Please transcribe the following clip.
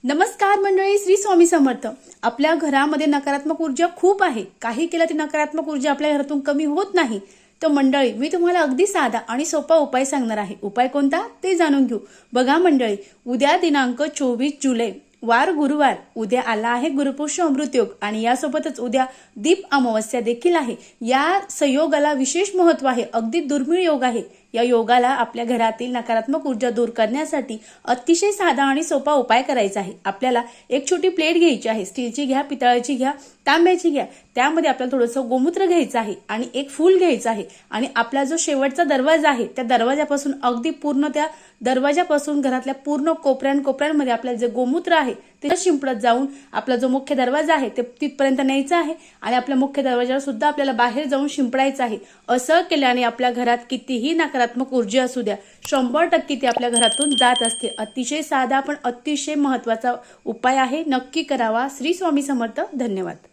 नमस्कार मंडळी, श्री स्वामी समर्थ। आपल्या घरामध्ये नकारात्मक ऊर्जा खूप आहे। काही केलं ती नकारात्मक ऊर्जा आपल्या घरातून कमी होत नाही। तर मंडळी, मी तुम्हाला अगदी साधा आणि सोपा उपाय सांगणार आहे। उपाय कोणता ते जाणून घेऊ। बघा मंडळी, उद्या दिनांक 24 जुलै, वार गुरुवार, उद्या आला आहे गुरुपुष्य अमृत योग आणि यासोबतच उद्या दीप अमावस्या देखील आहे। या संयोगाला विशेष महत्त्व आहे, अगदी दुर्मिळ योग आहे। या योगाला आपल्या घरातील नकारात्मक ऊर्जा दूर करण्यासाठी अतिशय साधा आणि सोपा उपाय करायचा आहे। आपल्याला एक छोटी प्लेट घ्यायची आहे, स्टीलची घ्या, पितळाची घ्या, तांब्याची घ्या। त्यामध्ये आपल्याला थोडंसं गोमूत्र घ्यायचं आहे आणि एक फूल घ्यायचं आहे आणि आपला जो शेवटचा दरवाजा आहे त्या दरवाजापासून अगदी पूर्ण त्या दरवाजापासून घरातल्या पूर्ण कोपऱ्यांमध्ये आपल्याला जे गोमूत्र आहे ते शिंपडत जाऊन आपला जो मुख्य दरवाजा आहे ते तिथपर्यंत न्यायचा आहे आणि आपल्या मुख्य दरवाजावर सुद्धा आपल्याला बाहेर जाऊन शिंपडायचं आहे। असं केल्याने आपल्या घरात कितीही नकारात्मक ऊर्जा असू द्या, 100% ती आपल्या घरातून जात असते। अतिशय साधा पण अतिशय महत्त्वाचा उपाय आहे, नक्की करावा। श्री स्वामी समर्थ। धन्यवाद।